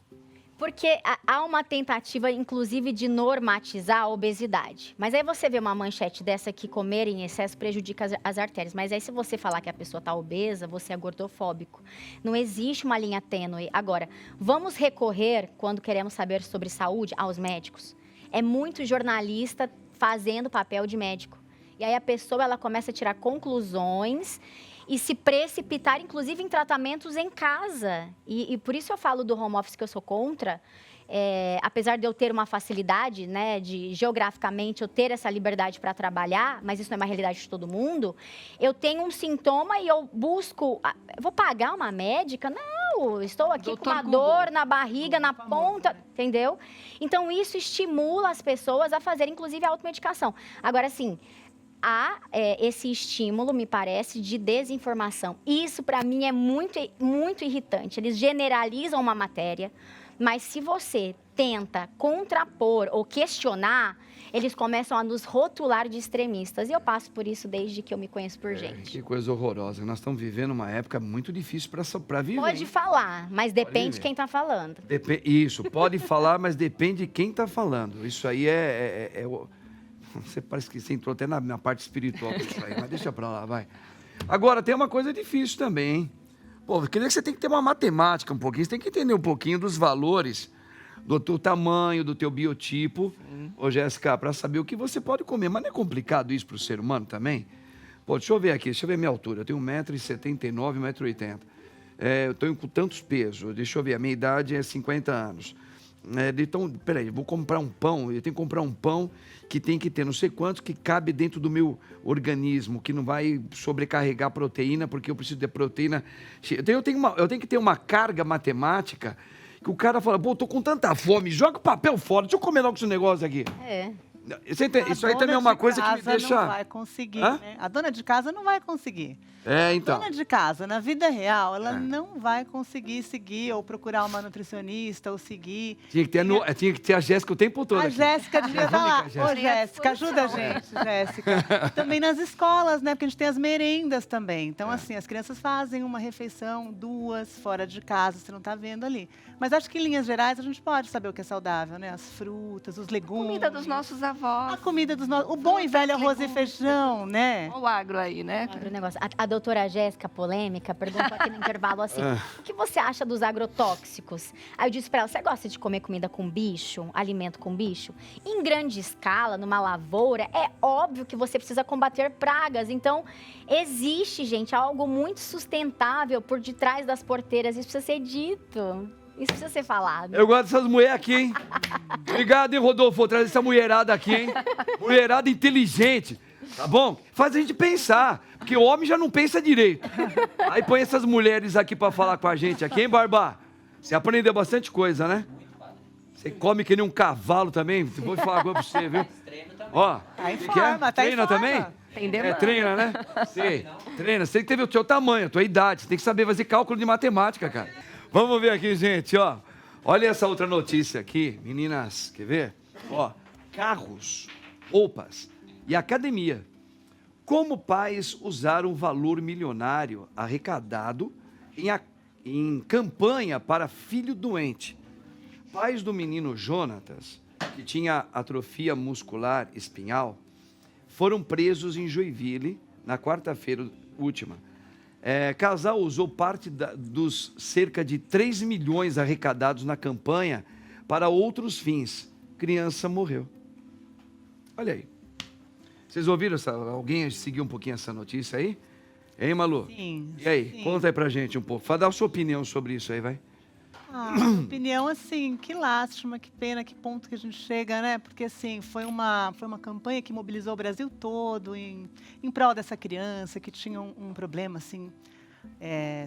Porque há uma tentativa, inclusive, de normatizar a obesidade. Mas aí você vê uma manchete dessa que comer em excesso prejudica as artérias. Mas aí se você falar que a pessoa está obesa, você é gordofóbico. Não existe uma linha tênue. Agora, vamos recorrer, quando queremos saber sobre saúde, aos médicos. É muito jornalista fazendo papel de médico. E aí a pessoa ela começa a tirar conclusões e se precipitar, inclusive, em tratamentos em casa. E por isso eu falo do home office que eu sou contra. Apesar de eu ter uma facilidade, né, geograficamente eu ter essa liberdade para trabalhar, mas isso não é uma realidade de todo mundo, eu tenho um sintoma e eu busco... vou pagar uma médica? Não, estou aqui com uma dor na barriga, na ponta, entendeu? Então, isso estimula as pessoas a fazerem, inclusive, a automedicação. Agora, assim... há esse estímulo, me parece, de desinformação. Isso, para mim, é muito, muito irritante. Eles generalizam uma matéria, mas se você tenta contrapor ou questionar, eles começam a nos rotular de extremistas. E eu passo por isso desde que eu me conheço por gente. Que coisa horrorosa. Nós estamos vivendo uma época muito difícil para viver. Pode falar, mas depende de quem está falando. Isso, pode falar, mas depende de quem está falando. Isso aí Você parece que você entrou até na parte espiritual disso aí, mas deixa pra lá, vai. Agora, tem uma coisa difícil também, hein? Pô, quer dizer que você tem que ter uma matemática um pouquinho, você tem que entender um pouquinho dos valores, do teu tamanho, do teu biotipo, ô Jéssica, pra saber o que você pode comer. Mas não é complicado isso pro ser humano também? Pô, deixa eu ver aqui, deixa eu ver minha altura. Eu tenho 1,79 m, 1,80 m. Eu tô com tantos pesos, deixa eu ver, a minha idade é 50 anos. Então, peraí, vou comprar um pão, eu tenho que comprar um pão que tem que ter não sei quanto, que cabe dentro do meu organismo, que não vai sobrecarregar a proteína, porque eu preciso de proteína. Eu tenho que ter uma carga matemática que o cara fala, pô, tô com tanta fome, joga o papel fora, deixa eu comer logo esse negócio aqui. Isso aí também é uma coisa que me deixa... não vai conseguir, né? A dona de casa não vai conseguir. Então. A dona de casa, na vida real, ela não vai conseguir seguir ou procurar uma nutricionista ou seguir. Tinha que ter a Jéssica o tempo todo aqui. Jéssica devia estar lá. Jéssica. Ô, Jéssica, ajuda a gente, Jéssica. Também nas escolas, né? Porque a gente tem as merendas também. Então, assim, as crianças fazem uma refeição, 2, fora de casa, você não está vendo ali. Mas acho que, em linhas gerais, a gente pode saber o que é saudável, né? As frutas, os legumes. Comida dos nossos avós. A comida dos nossos... O bom e velho arroz e feijão, né? Olha o agro aí, né? Agronegócio. A doutora Jéssica, polêmica, perguntou aqui no intervalo assim, o que você acha dos agrotóxicos? Aí eu disse pra ela, você gosta de comer comida com bicho, alimento com bicho? Em grande escala, numa lavoura, é óbvio que você precisa combater pragas. Então, existe, gente, algo muito sustentável por detrás das porteiras. Isso precisa ser dito. Isso precisa ser falado. Eu gosto dessas mulheres aqui, hein? Obrigado, hein, Rodolfo? Vou trazer essa mulherada aqui, hein? Mulherada inteligente, tá bom? Faz a gente pensar, porque o homem já não pensa direito. Aí põe essas mulheres aqui pra falar com a gente aqui, hein, Barbá? Você aprendeu bastante coisa, né? Você come que nem um cavalo também. Vou falar agora pra você, viu? Ó, tá em forma, tá treina em forma. Também? Treina, né? Sei. Treina. Você tem que ter o seu tamanho, a tua idade. Você tem que saber fazer cálculo de matemática, cara. Vamos ver aqui, gente, ó. Olha essa outra notícia aqui, meninas. Quer ver? Ó, carros, roupas e academia. Como pais usaram o valor milionário arrecadado em campanha para filho doente. Pais do menino Jonatas, que tinha atrofia muscular espinhal, foram presos em Joinville na quarta-feira última. Casal usou parte dos cerca de 3 milhões arrecadados na campanha para outros fins. Criança morreu. Olha aí. Vocês ouviram alguém seguir um pouquinho essa notícia aí? Hein, Malu? Sim. E aí, sim. conta aí pra gente um pouco. Fala, dá a sua opinião sobre isso aí, vai. Opinião, assim, que lástima, que pena, que ponto que a gente chega, né? Porque, assim, foi uma campanha que mobilizou o Brasil todo em prol dessa criança que tinha um problema, assim,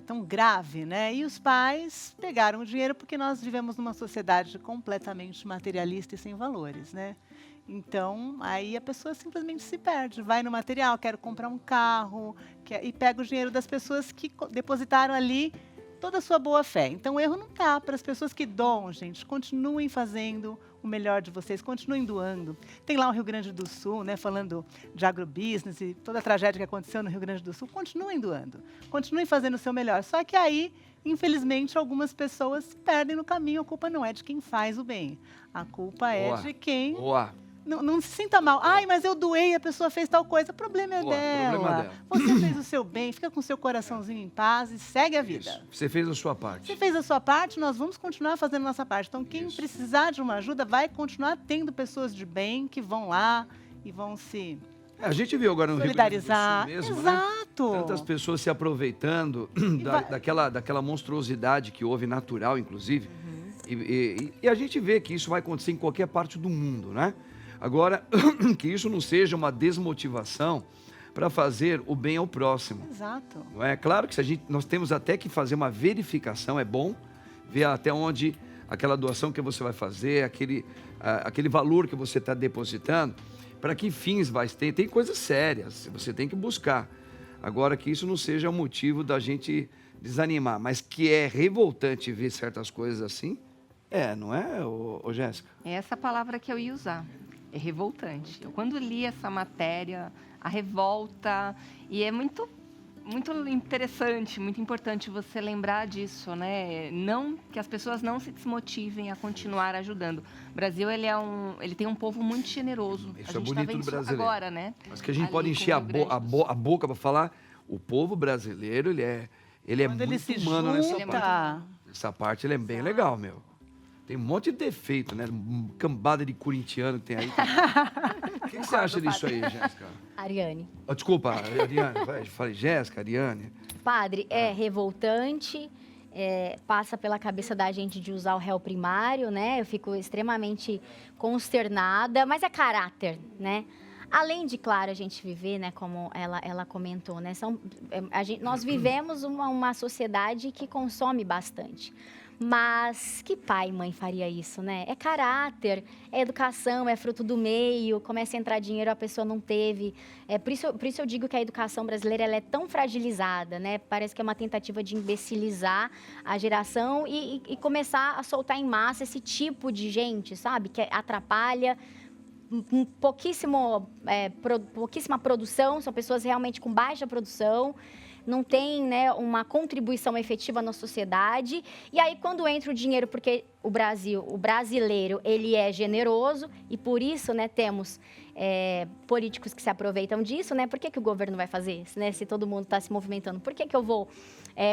tão grave, né? E os pais pegaram o dinheiro porque nós vivemos numa sociedade completamente materialista e sem valores, né? Então, aí a pessoa simplesmente se perde, vai no material, quero comprar um carro, e pega o dinheiro das pessoas que depositaram ali toda a sua boa fé. Então, o erro não está para as pessoas que doam, gente. Continuem fazendo o melhor de vocês, continuem doando. Tem lá o Rio Grande do Sul, né, falando de agrobusiness e toda a tragédia que aconteceu no Rio Grande do Sul. Continuem doando, continuem fazendo o seu melhor. Só que aí, infelizmente, algumas pessoas se perdem no caminho. A culpa não é de quem faz o bem. A culpa é de quem... Boa. Não se sinta mal. Ai, mas eu doei, a pessoa fez tal coisa. O problema é Boa, dela. problema dela. Você fez o seu bem, fica com o seu coraçãozinho em paz e segue a vida. Isso. Você fez a sua parte. Você fez a sua parte, nós vamos continuar fazendo a nossa parte. Então, quem Isso. precisar de uma ajuda, vai continuar tendo pessoas de bem que vão lá e vão se A gente viu agora no Rio Grande do Sul solidarizar. mesmo, né? Exato. Tantas pessoas se aproveitando daquela monstruosidade que houve, natural, inclusive. E a gente vê que isso vai acontecer em qualquer parte do mundo, né? Agora, que isso não seja uma desmotivação para fazer o bem ao próximo. Exato. Não é? Claro que nós temos até que fazer uma verificação, é bom ver até onde aquela doação que você vai fazer, aquele valor que você está depositando, para que fins vai ter. Tem coisas sérias, você tem que buscar. Agora, que isso não seja um motivo da gente desanimar, mas que é revoltante ver certas coisas assim, não é, ô Jéssica? É essa palavra que eu ia usar. É revoltante. Eu, quando li essa matéria, a revolta, e é muito interessante, muito importante você lembrar disso, né? Não, que as pessoas não se desmotivem a continuar ajudando. O Brasil, ele tem um povo muito generoso. Isso a gente é bonito tá vendo do isso brasileiro. agora, né? Mas que a gente Ali pode com encher o Rio Grande do Sul. a boca para falar, o povo brasileiro, ele é Quando ele muito se humano nessa junta, parte. Essa parte ele é bem legal, meu. Tem um monte de defeito, né? Cambada de corintiano que tem aí. O que você acha disso aí, Jéssica? Ariane. Desculpa, Ariane. Eu falei Jéssica, Ariane. Padre, é revoltante, passa pela cabeça da gente de usar o réu primário, né? Eu fico extremamente consternada, mas é caráter, né? Além de, claro, a gente viver, né, como ela comentou, né? Nós vivemos uma sociedade que consome bastante. Mas que pai e mãe faria isso, né? É caráter, é educação, é fruto do meio, começa a entrar dinheiro, a pessoa não teve. Por isso eu digo que a educação brasileira ela é tão fragilizada, né? Parece que é uma tentativa de imbecilizar a geração e começar a soltar em massa esse tipo de gente, sabe? Que atrapalha, pouquíssima produção, são pessoas realmente com baixa produção, não tem, né, uma contribuição efetiva na sociedade. E aí, quando entra o dinheiro, porque o brasileiro, ele é generoso e por isso, né, temos políticos que se aproveitam disso, né? Por que o governo vai fazer isso, né? Se todo mundo está se movimentando, por que eu vou,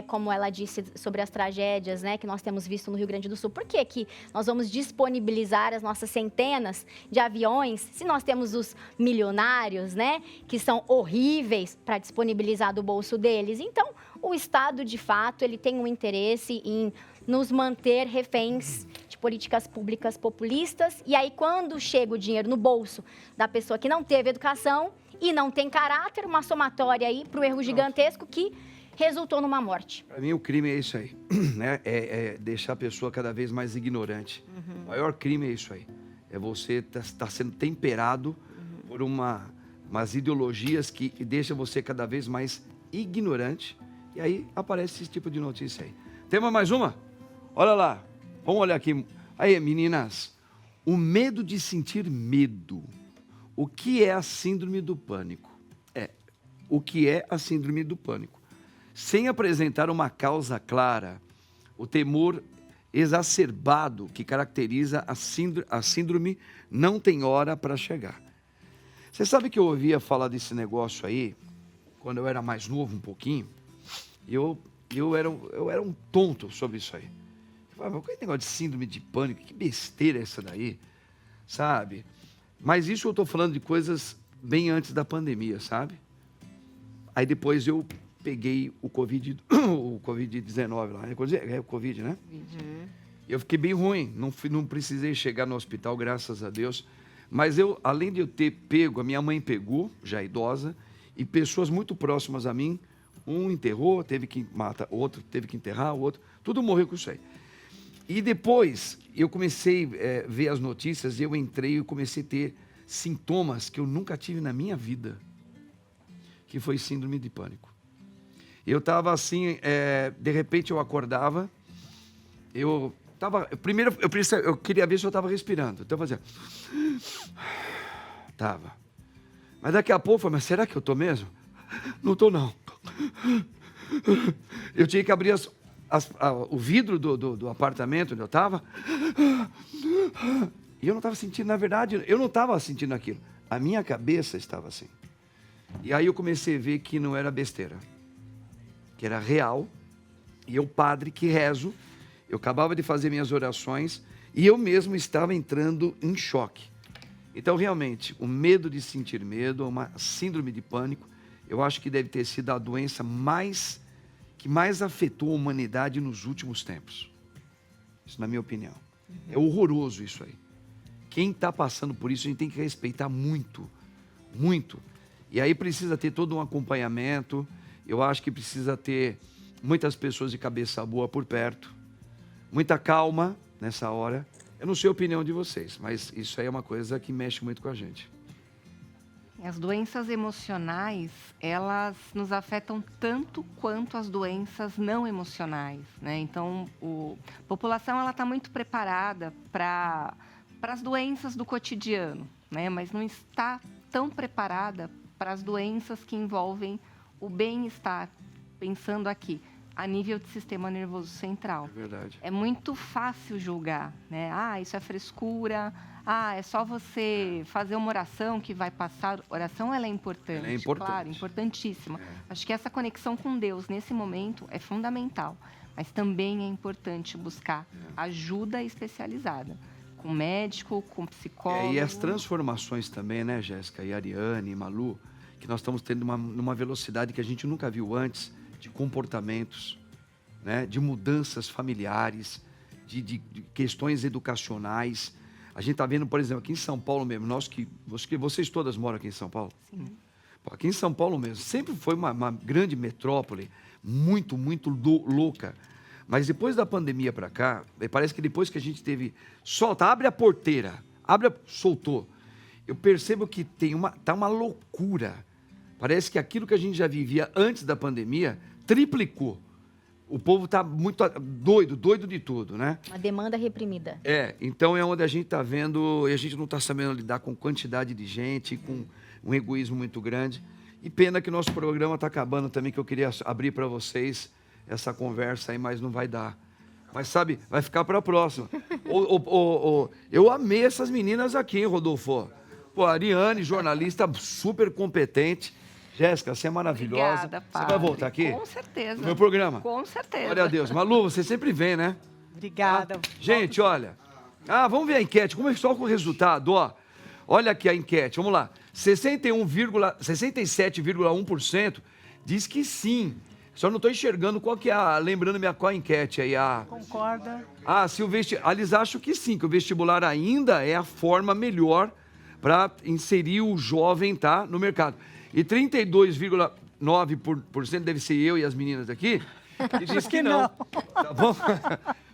como ela disse sobre as tragédias, né, que nós temos visto no Rio Grande do Sul, por que nós vamos disponibilizar as nossas centenas de aviões se nós temos os milionários, né, que são horríveis para disponibilizar do bolso deles? Então, o Estado, de fato, ele tem um interesse em nos manter reféns de políticas públicas populistas. E aí, quando chega o dinheiro no bolso da pessoa que não teve educação e não tem caráter, uma somatória aí para o erro gigantesco que resultou numa morte. Para mim, o crime é isso aí, né? É deixar a pessoa cada vez mais ignorante. O maior crime é isso aí. É você estar sendo temperado por umas ideologias que deixam você cada vez mais ignorante. E aí aparece esse tipo de notícia aí. Temos mais uma? Olha lá. Vamos olhar aqui. Aí, meninas. O medo de sentir medo. O que é a síndrome do pânico? O que é a síndrome do pânico? Sem apresentar uma causa clara, o temor exacerbado que caracteriza a síndrome não tem hora para chegar. Você sabe que eu ouvia falar desse negócio aí, quando eu era mais novo um pouquinho, eu era um tonto sobre isso aí. Eu falava, qual é esse negócio de síndrome de pânico? Que besteira é essa daí, sabe? Mas isso eu estou falando de coisas bem antes da pandemia, sabe? Aí depois eu peguei o Covid-19 lá. É o Covid, né? Eu fiquei bem ruim, não precisei chegar no hospital, graças a Deus. Mas além de eu ter pego, a minha mãe pegou, já idosa, e pessoas muito próximas a mim, um enterrou, teve que matar, outro teve que enterrar, o outro, tudo morreu com isso aí. E depois eu comecei a ver as notícias, eu entrei e comecei a ter sintomas que eu nunca tive na minha vida, que foi síndrome de pânico. Eu estava assim, de repente eu acordava, primeiro eu queria ver se eu estava respirando, então eu fazia... Tava. Mas daqui a pouco eu falei, mas será que eu estou mesmo? Não estou não. Eu tinha que abrir o vidro do apartamento onde eu estava. E eu não estava sentindo, na verdade, eu não estava sentindo aquilo. A minha cabeça estava assim. E aí eu comecei a ver que não era besteira. Que era real. E eu, padre, que rezo, eu acabava de fazer minhas orações e eu mesmo estava entrando em choque. Então, realmente, o medo de sentir medo, uma síndrome de pânico, eu acho que deve ter sido a doença que mais afetou a humanidade nos últimos tempos. Isso na minha opinião. É horroroso isso aí. Quem está passando por isso, a gente tem que respeitar muito, muito. E aí precisa ter todo um acompanhamento, eu acho que precisa ter muitas pessoas de cabeça boa por perto, muita calma nessa hora. Eu não sei a opinião de vocês, mas isso aí é uma coisa que mexe muito com a gente. As doenças emocionais, elas nos afetam tanto quanto as doenças não emocionais, né? Então, a população está muito preparada para as doenças do cotidiano, né? Mas não está tão preparada para as doenças que envolvem o bem-estar, pensando aqui, a nível de sistema nervoso central. É verdade. É muito fácil julgar, né? Ah, isso é frescura. Ah, é só você fazer uma oração que vai passar. Oração, ela é importante. Ela é importante. Claro, importantíssima. Acho que essa conexão com Deus, nesse momento, é fundamental. Mas também é importante buscar ajuda especializada. Com médico, com psicólogo. E as transformações também, né, Jéssica, e Ariane, e Malu, que nós estamos tendo numa velocidade que a gente nunca viu antes, de comportamentos, né, de mudanças familiares, de questões educacionais. A gente está vendo, por exemplo, aqui em São Paulo mesmo, vocês todas moram aqui em São Paulo? Sim. Aqui em São Paulo mesmo, sempre foi uma grande metrópole, muito, muito louca. Mas depois da pandemia para cá, parece que depois que a gente teve... abre a porteira, soltou. Eu percebo que tá uma loucura. Parece que aquilo que a gente já vivia antes da pandemia triplicou. O povo está muito doido de tudo, né? Uma demanda reprimida. Então é onde a gente está vendo, e a gente não está sabendo lidar com quantidade de gente, com um egoísmo muito grande. E pena que o nosso programa está acabando também, que eu queria abrir para vocês essa conversa aí, mas não vai dar. Mas sabe, vai ficar para a próxima. Eu amei essas meninas aqui, hein, Rodolfo? Pô, a Ariane, jornalista super competente. Jéssica, você é maravilhosa. Obrigada, você vai voltar aqui? Com certeza. No meu programa? Com certeza. Glória a Deus. Malu, você sempre vem, né? Obrigada. Gente, olha. Vamos ver a enquete. Como é que só com o resultado, ó. Olha aqui a enquete, vamos lá. 67,1% diz que sim. Só não estou enxergando qual que é lembrando-me qual a enquete aí. Concorda? Se eles acham que sim, que o vestibular ainda é a forma melhor para inserir o jovem, tá, no mercado. E 32,9% deve ser eu e as meninas aqui, que diz que não. Tá bom?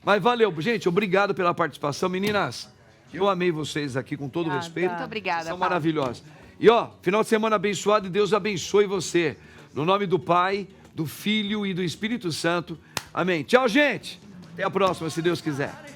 Mas valeu, gente, obrigado pela participação. Meninas, eu amei vocês aqui com todo respeito. Muito obrigada, Vocês são Paulo. maravilhosas. E final de semana abençoado e Deus abençoe você. No nome do Pai, do Filho e do Espírito Santo. Amém. Tchau, gente. Até a próxima, se Deus quiser.